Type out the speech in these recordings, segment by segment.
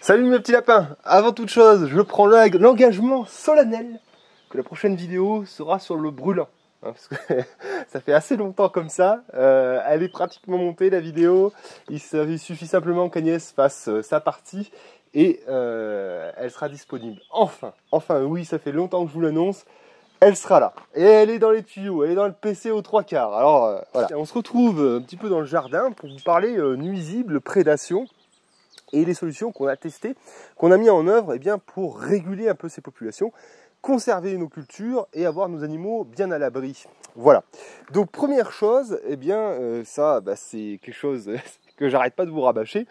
Salut mes petits lapins. Avant toute chose, je prends l'engagement solennel que la prochaine vidéo sera sur le brûlant. Parce que ça fait assez longtemps comme ça. Elle est pratiquement montée la vidéo. Il suffit simplement qu'Agnès fasse sa partie et elle sera disponible. Enfin, oui, ça fait longtemps que je vous l'annonce. Elle sera là. Et elle est dans les tuyaux, elle est dans le PC aux 3/4. Alors voilà. On se retrouve un petit peu dans le jardin pour vous parler nuisibles, prédation. Et les solutions qu'on a testées, qu'on a mis en œuvre pour réguler un peu ces populations, conserver nos cultures et avoir nos animaux bien à l'abri. Voilà. Donc première chose, c'est quelque chose que j'arrête pas de vous rabâcher,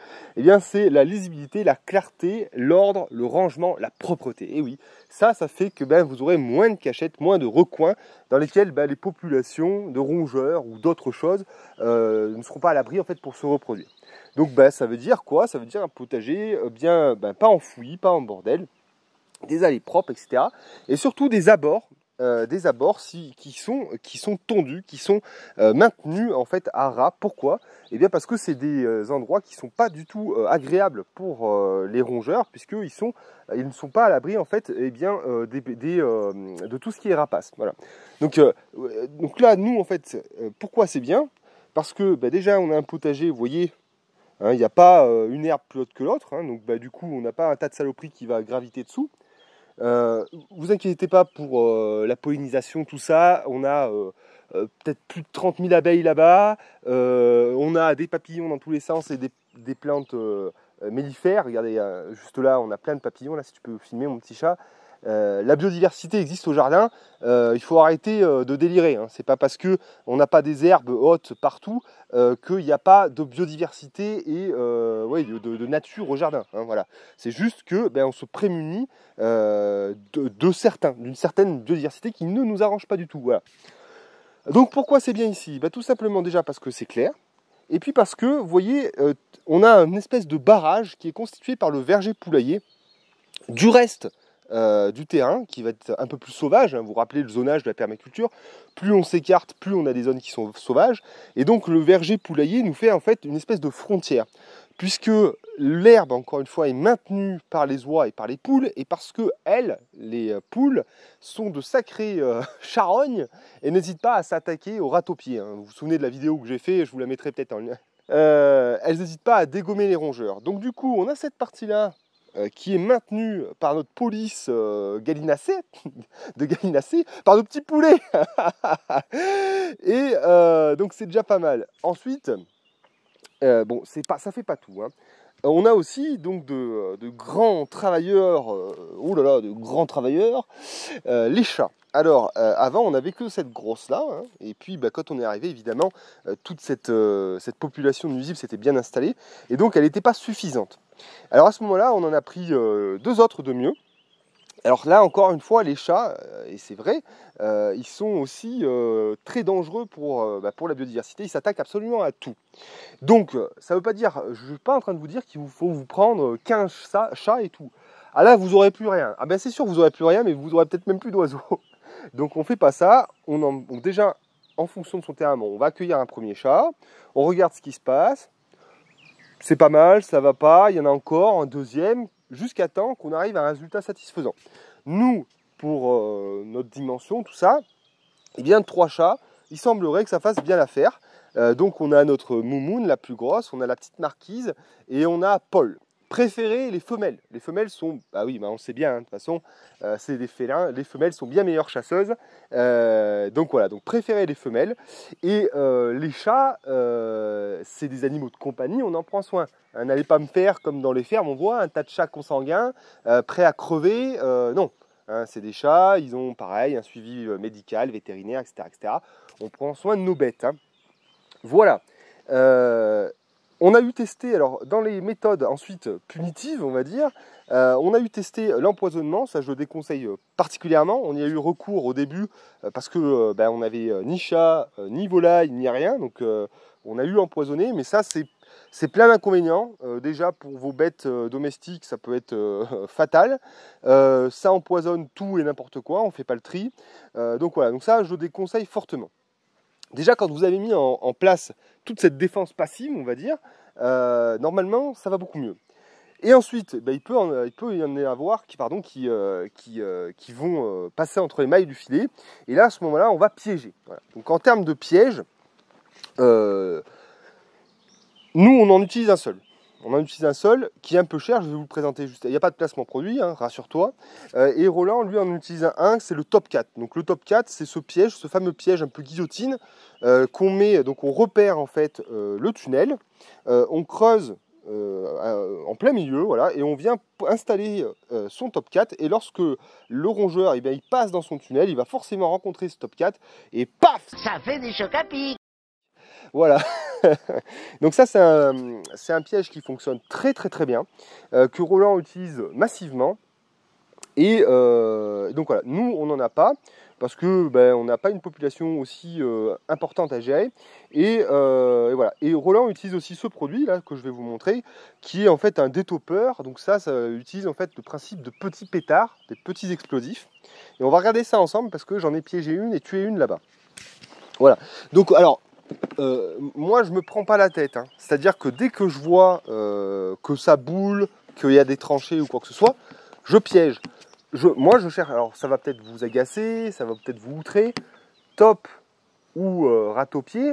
c'est la lisibilité, la clarté, l'ordre, le rangement, la propreté. Et oui, ça fait que vous aurez moins de cachettes, moins de recoins dans lesquels les populations de rongeurs ou d'autres choses ne seront pas à l'abri en fait pour se reproduire. Donc ça veut dire quoi? Ça veut dire un potager pas enfoui, pas en bordel, des allées propres, etc. Et surtout des abords qui sont tondus, qui sont maintenus en fait à ras. Pourquoi? Parce que c'est des endroits qui sont pas du tout agréables pour les rongeurs, puisqu'ils ne sont pas à l'abri en fait de tout ce qui est rapace. Voilà. Donc là, nous en fait, pourquoi c'est bien? Parce que déjà on a un potager, vous voyez. Il n'y a pas une herbe plus haute que l'autre, donc du coup on n'a pas un tas de saloperies qui va graviter dessous. Vous inquiétez pas pour la pollinisation, tout ça. On a peut-être plus de 30 000 abeilles là-bas. On a des papillons dans tous les sens et des plantes mellifères. Regardez, juste là, on a plein de papillons. Là, si tu peux filmer mon petit chat. La biodiversité existe au jardin. Il faut arrêter de délirer. C'est pas parce que on n'a pas des herbes hautes partout qu'il n'y a pas de biodiversité et de nature au jardin. Voilà. C'est juste que on se prémunit d'une certaine biodiversité qui ne nous arrange pas du tout. Voilà. Donc pourquoi c'est bien ici? Tout simplement déjà parce que c'est clair. Et puis parce que, vous voyez, on a une espèce de barrage qui est constitué par le verger poulailler du reste du terrain qui va être un peu plus sauvage. Vous vous rappelez le zonage de la permaculture, plus on s'écarte, plus on a des zones qui sont sauvages, et donc le verger poulailler nous fait en fait une espèce de frontière, puisque l'herbe, encore une fois, est maintenue par les oies et par les poules, et parce que les poules, sont de sacrées charognes et n'hésitent pas à s'attaquer aux râteaux-pieds. Vous vous souvenez de la vidéo que j'ai fait, je vous la mettrai peut-être en lien. Elles n'hésitent pas à dégommer les rongeurs. Donc du coup, on a cette partie-là qui est maintenue par notre police gallinacée, par nos petits poulets. Et donc c'est déjà pas mal. Ensuite, ça fait pas tout. On a aussi donc de grands travailleurs, les chats. Alors, avant, on n'avait que cette grosse-là, et puis quand on est arrivé, évidemment, toute cette population nuisible s'était bien installée, et donc elle n'était pas suffisante. Alors à ce moment-là, on en a pris deux autres de mieux. Alors là, encore une fois, les chats, et c'est vrai, ils sont aussi très dangereux pour la biodiversité, ils s'attaquent absolument à tout. Donc, ça ne veut pas dire, je ne suis pas en train de vous dire qu'il vous faut vous prendre 15 chats et tout. Ah là, vous n'aurez plus rien. Ah ben c'est sûr, vous n'aurez plus rien, mais vous n'aurez peut-être même plus d'oiseaux. Donc on ne fait pas ça. Déjà, en fonction de son terrain, on va accueillir un premier chat, on regarde ce qui se passe. C'est pas mal, ça va pas, il y en a encore un deuxième, jusqu'à temps qu'on arrive à un résultat satisfaisant. Nous, pour notre dimension, tout ça, 3 chats, il semblerait que ça fasse bien l'affaire. Donc on a notre Moumoune, la plus grosse, on a la petite Marquise, et on a Paul. Préférez les femelles. Les femelles sont, on sait bien, de toute façon, c'est des félins. Les femelles sont bien meilleures chasseuses. Donc voilà, donc préférez les femelles. Et les chats, c'est des animaux de compagnie, on en prend soin. N'allez pas me faire comme dans les fermes, on voit un tas de chats consanguins, prêts à crever. Non, c'est des chats, ils ont pareil un suivi médical, vétérinaire, etc. On prend soin de nos bêtes. Voilà. On a eu testé, alors dans les méthodes ensuite punitives, on va dire, on a eu testé l'empoisonnement, ça je le déconseille particulièrement. On y a eu recours au début parce que on n'avait ni chat, ni volaille, ni rien, donc on a eu empoisonné, mais ça c'est plein d'inconvénients. Déjà pour vos bêtes domestiques, ça peut être fatal. Ça empoisonne tout et n'importe quoi, on ne fait pas le tri. Donc voilà, donc ça je le déconseille fortement. Déjà, quand vous avez mis en place toute cette défense passive, on va dire, normalement, ça va beaucoup mieux. Et ensuite, il peut y en avoir qui vont passer entre les mailles du filet. Et là, à ce moment-là, on va piéger. Voilà. Donc en termes de piège, nous, on en utilise un seul. On en utilise un seul qui est un peu cher, je vais vous le présenter juste. Il n'y a pas de placement produit, hein, rassure-toi. Et Roland, lui, en utilise un, c'est le Top 4. Donc le Top 4, c'est ce piège, ce fameux piège un peu guillotine qu'on met, donc on repère en fait le tunnel, on creuse en plein milieu, voilà, et on vient installer son Top 4. Et lorsque le rongeur, il passe dans son tunnel, il va forcément rencontrer ce Top 4 et paf, ça fait des chocs à pic. Voilà. Donc ça, c'est un piège qui fonctionne très bien, que Roland utilise massivement. Et donc voilà, nous, on n'en a pas, parce que on n'a pas une population aussi importante à gérer. Et voilà. Et Roland utilise aussi ce produit là que je vais vous montrer, qui est en fait un détopeur. Donc ça utilise en fait le principe de petits pétards, des petits explosifs. Et on va regarder ça ensemble parce que j'en ai piégé une et tué une là-bas. Voilà. Donc alors, moi je me prends pas la tête, hein. C'est-à-dire que dès que je vois que ça boule, qu'il y a des tranchées ou quoi que ce soit, je piège. Moi je cherche, alors ça va peut-être vous agacer, ça va peut-être vous outrer, top ou râteau-pied,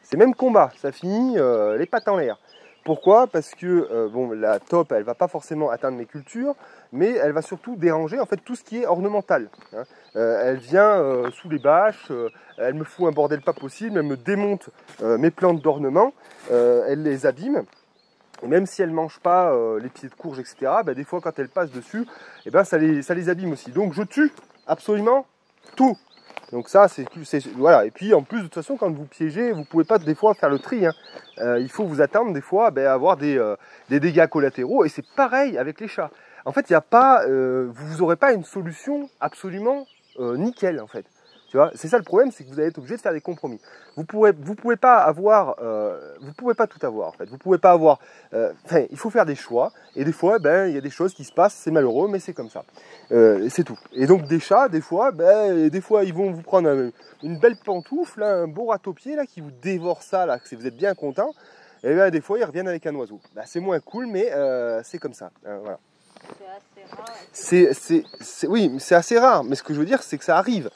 c'est même combat, ça finit les pattes en l'air. Pourquoi? Parce que bon, la top, elle va pas forcément atteindre mes cultures, mais elle va surtout déranger en fait tout ce qui est ornemental, hein. Elle vient sous les bâches, elle me fout un bordel pas possible, elle me démonte mes plantes d'ornement, elle les abîme. Et même si elle ne mange pas les pieds de courge, etc., des fois quand elle passe dessus, ça les abîme aussi. Donc je tue absolument tout. Donc ça, voilà. Et puis en plus, de toute façon, quand vous piégez, vous ne pouvez pas des fois faire le tri, hein. Il faut vous attendre des fois à avoir des dégâts collatéraux. Et c'est pareil avec les chats. En fait, il n'y a pas, vous n'aurez pas une solution absolument nickel, en fait. Tu vois, c'est ça le problème, c'est que vous allez être obligé de faire des compromis. Vous pouvez pas avoir, vous pouvez pas tout avoir en fait. Vous pouvez pas avoir. Il faut faire des choix. Et des fois, il y a des choses qui se passent, c'est malheureux, mais c'est comme ça. C'est tout. Et donc des chats, des fois, ils vont vous prendre une belle pantoufle, là, un beau râteau-pied là, qui vous dévore ça là, que vous êtes bien content. Et des fois, ils reviennent avec un oiseau. C'est moins cool, mais c'est comme ça. Voilà. C'est assez rare. Oui, c'est assez rare. Mais ce que je veux dire, c'est que ça arrive.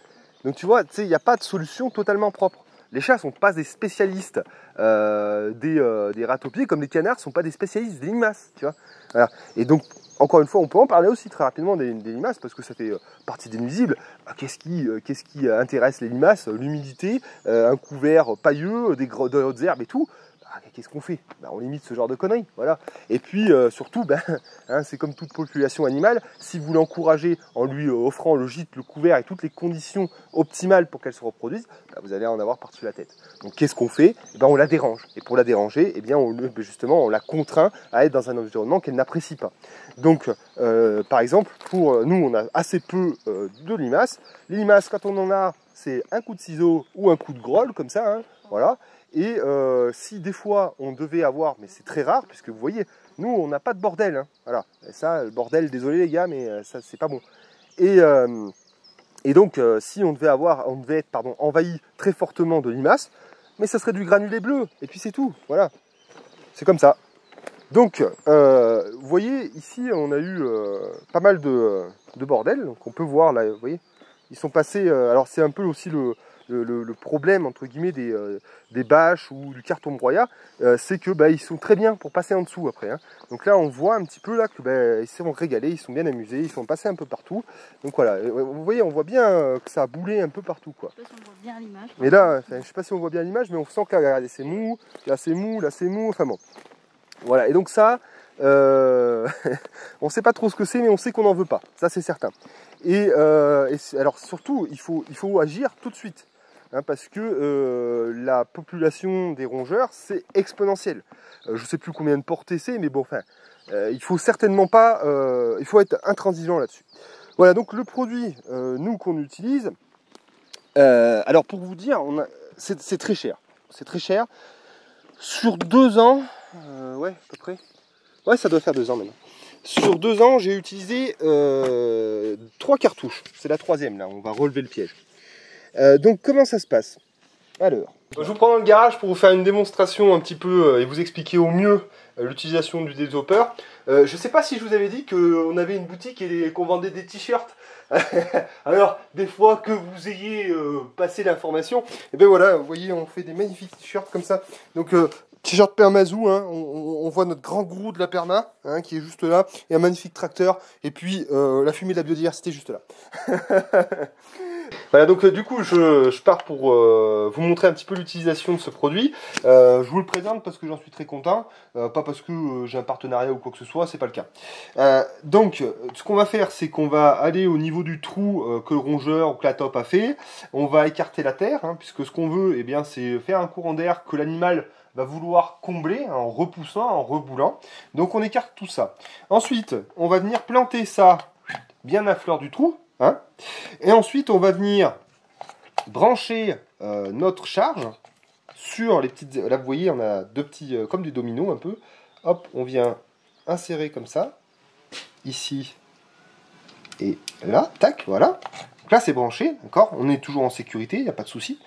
Donc tu vois, il n'y a pas de solution totalement propre. Les chats ne sont pas des spécialistes des râteaux-pieds, comme les canards ne sont pas des spécialistes des limaces. Tu vois, voilà. Et donc, encore une fois, on peut en parler aussi très rapidement des limaces, parce que ça fait partie des nuisibles. Qu'est-ce qui intéresse les limaces? L'humidité, un couvert pailleux, des hautes herbes et tout. Qu'est-ce qu'on fait? On limite ce genre de conneries, voilà. Et puis surtout, c'est comme toute population animale, si vous l'encouragez en lui offrant le gîte, le couvert et toutes les conditions optimales pour qu'elle se reproduise, vous allez en avoir par-dessus la tête. Donc qu'est-ce qu'on fait? On la dérange. Et pour la déranger, justement, on la contraint à être dans un environnement qu'elle n'apprécie pas. Donc, par exemple, pour nous, on a assez peu de limaces. Les limaces, quand on en a, c'est un coup de ciseau ou un coup de grolle, comme ça, hein, voilà. Et si des fois on devait avoir, mais c'est très rare, puisque vous voyez, nous on n'a pas de bordel, hein, voilà. Et ça, le bordel, désolé les gars, mais ça c'est pas bon. Et donc si on devait être envahi très fortement de limaces, mais ça serait du granulé bleu, et puis c'est tout, voilà. C'est comme ça. Donc, vous voyez, ici on a eu pas mal de bordel, donc on peut voir là, vous voyez, ils sont passés, alors c'est un peu aussi le problème entre guillemets des bâches ou du carton broyat, c'est que ils sont très bien pour passer en dessous après, hein. Donc là on voit un petit peu là que ils se sont régalés, ils sont bien amusés, ils sont passés un peu partout. Donc voilà, vous voyez, on voit bien que ça a boulé un peu partout, quoi. Je sais pas si on voit bien l'image. Mais là, je sais pas si on voit bien l'image, mais on sent que là, regardez, c'est mou, là c'est mou, là c'est mou, enfin bon. Voilà, et donc ça, on sait pas trop ce que c'est, mais on sait qu'on n'en veut pas, ça c'est certain. Et alors surtout, il faut agir tout de suite. Hein, parce que la population des rongeurs, c'est exponentiel. Je ne sais plus combien de portées c'est, mais bon, il faut certainement pas, il faut être intransigeant là-dessus. Voilà, donc le produit, nous, qu'on utilise, alors pour vous dire, c'est très cher. C'est très cher. Sur 2 ans, ouais, à peu près. Ouais, ça doit faire 2 ans maintenant. Sur 2 ans, j'ai utilisé 3 cartouches. C'est la 3e, là, on va relever le piège. Donc comment ça se passe? Alors, je vous prends dans le garage pour vous faire une démonstration un petit peu et vous expliquer au mieux l'utilisation du développeur. Je sais pas si je vous avais dit qu'on avait une boutique et qu'on vendait des t-shirts. Alors, des fois que vous ayez passé l'information, et ben voilà, vous voyez, on fait des magnifiques t-shirts comme ça. Donc, t-shirt Permazou, hein, on voit notre grand gourou de la perma, hein, qui est juste là, et un magnifique tracteur, et puis la fumée de la biodiversité juste là. Voilà, donc du coup, je pars pour vous montrer un petit peu l'utilisation de ce produit. Je vous le présente parce que j'en suis très content, pas parce que j'ai un partenariat ou quoi que ce soit, c'est pas le cas. Donc, ce qu'on va faire, c'est qu'on va aller au niveau du trou que le rongeur ou que la taupe a fait. On va écarter la terre, hein, puisque ce qu'on veut, eh bien, c'est faire un courant d'air que l'animal va vouloir combler, hein, en repoussant, en reboulant. Donc, on écarte tout ça. Ensuite, on va venir planter ça bien à fleur du trou. Hein, et ensuite, on va venir brancher notre charge sur les petites... Là, vous voyez, on a deux petits... comme du domino, un peu. Hop, on vient insérer comme ça. Ici. Et là, tac, voilà. Donc là, c'est branché, d'accord. On est toujours en sécurité, il n'y a pas de souci.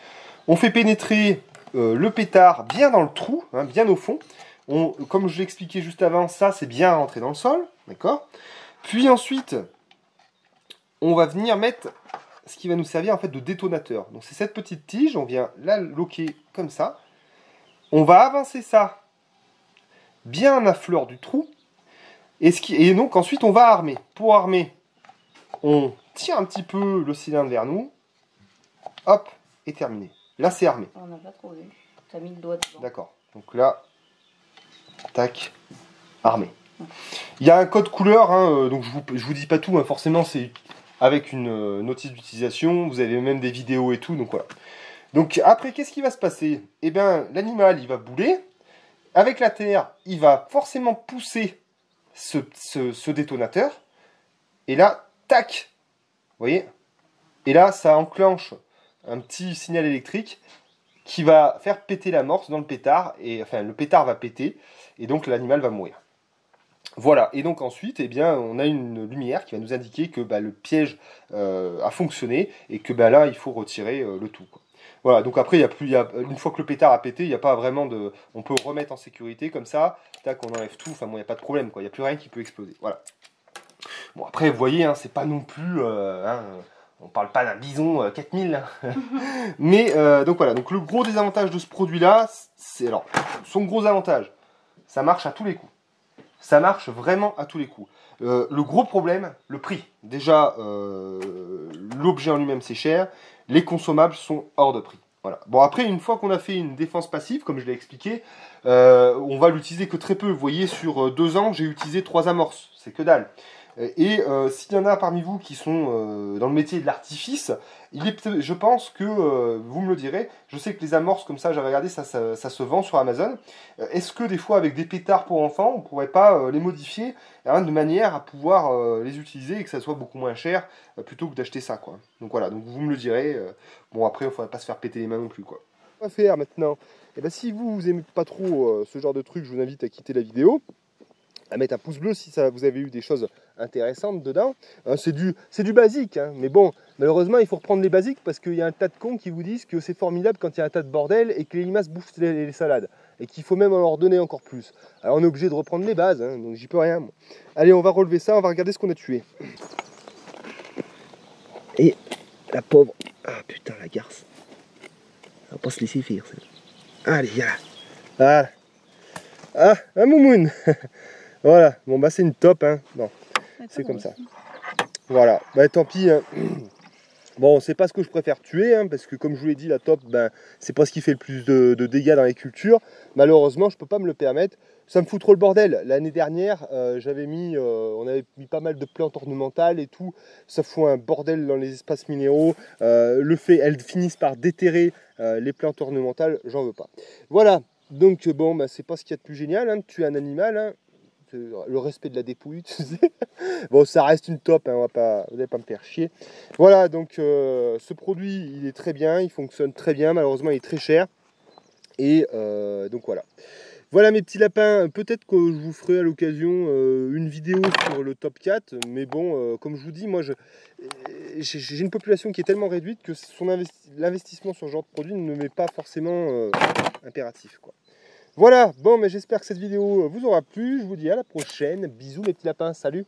On fait pénétrer le pétard bien dans le trou, hein, bien au fond. Comme je l'ai expliqué juste avant, ça, c'est bien rentré dans le sol, d'accord. Puis ensuite... on va venir mettre ce qui va nous servir en fait de détonateur. Donc c'est cette petite tige, on vient la loquer comme ça. On va avancer ça bien à fleur du trou. Et donc ensuite on va armer. Pour armer, on tire un petit peu le cylindre vers nous. Hop, et terminé. Là c'est armé. On n'a pas trouvé. Tu as mis le doigt dedans. D'accord. Donc là, tac, armé. Il y a un code couleur, hein, donc je vous dis pas tout, hein, forcément c'est... avec une notice d'utilisation, vous avez même des vidéos et tout, donc voilà. Donc après, qu'est-ce qui va se passer? Eh bien, l'animal, il va bouler. Avec la terre, il va forcément pousser ce détonateur. Et là, tac! Vous voyez? Et là, ça enclenche un petit signal électrique qui va faire péter l'amorce dans le pétard. Et enfin, le pétard va péter, et donc l'animal va mourir. Voilà, et donc ensuite, eh bien, on a une lumière qui va nous indiquer que le piège a fonctionné et que là, il faut retirer le tout, quoi. Voilà, donc après, une fois que le pétard a pété, il n'y a pas vraiment de... On peut remettre en sécurité comme ça, tac, on enlève tout, enfin bon, il n'y a pas de problème, quoi. Il n'y a plus rien qui peut exploser, voilà. Bon, après, vous voyez, hein, c'est pas non plus... on parle pas d'un bison 4000, hein. Mais, donc voilà, donc le gros désavantage de ce produit-là, c'est... Alors, son gros avantage, ça marche à tous les coups. Ça marche vraiment à tous les coups. Le gros problème, le prix. Déjà, l'objet en lui-même, c'est cher. Les consommables sont hors de prix. Voilà. Bon, après, une fois qu'on a fait une défense passive, comme je l'ai expliqué, on va l'utiliser que très peu. Vous voyez, sur 2 ans, j'ai utilisé 3 amorces. C'est que dalle. Et s'il y en a parmi vous qui sont dans le métier de l'artifice, je pense que, vous me le direz, je sais que les amorces comme ça, j'avais regardé, ça se vend sur Amazon. Est-ce que des fois avec des pétards pour enfants, on ne pourrait pas les modifier, hein, de manière à pouvoir les utiliser et que ça soit beaucoup moins cher plutôt que d'acheter ça, quoi. Donc voilà, donc vous me le direz. Bon, après, il ne faudrait pas se faire péter les mains non plus, quoi. On va faire maintenant. Et ben, si vous n'aimez pas trop ce genre de truc, je vous invite à quitter la vidéo, à mettre un pouce bleu si vous avez eu des choses intéressantes dedans. C'est du basique, hein. Mais bon, malheureusement, il faut reprendre les basiques parce qu'il y a un tas de cons qui vous disent que c'est formidable quand il y a un tas de bordel et que les limaces bouffent les salades. Et qu'il faut même en leur donner encore plus. Alors on est obligé de reprendre les bases, hein, donc j'y peux rien, moi. Allez, on va relever ça, on va regarder ce qu'on a tué. Et la pauvre... Ah putain, la garce. On va pas se laisser faire, ça. Allez, viens là. Voilà. Ah, un moumoun. Voilà, bon c'est une top, hein. Non, c'est comme ça. Voilà, tant pis, hein. Bon, c'est pas ce que je préfère tuer, hein, parce que comme je vous l'ai dit, la top, c'est pas ce qui fait le plus de dégâts dans les cultures. Malheureusement, je peux pas me le permettre. Ça me fout trop le bordel. L'année dernière, on avait mis pas mal de plantes ornementales et tout. Ça fout un bordel dans les espaces minéraux. Le fait, elles finissent par déterrer les plantes ornementales, j'en veux pas. Voilà, donc bon, c'est pas ce qu'il y a de plus génial, hein, de tuer un animal, hein. Le respect de la dépouille, tu sais. Bon, ça reste une top, hein, vous n'allez pas me faire chier. Voilà, donc ce produit, il est très bien, il fonctionne très bien, malheureusement il est très cher. Et donc voilà. Voilà mes petits lapins, peut-être que je vous ferai à l'occasion une vidéo sur le top 4, mais bon, comme je vous dis, moi j'ai une population qui est tellement réduite que l'investissement sur ce genre de produit ne m'est pas forcément impératif, quoi. Voilà, bon, mais j'espère que cette vidéo vous aura plu. Je vous dis à la prochaine. Bisous mes petits lapins, salut.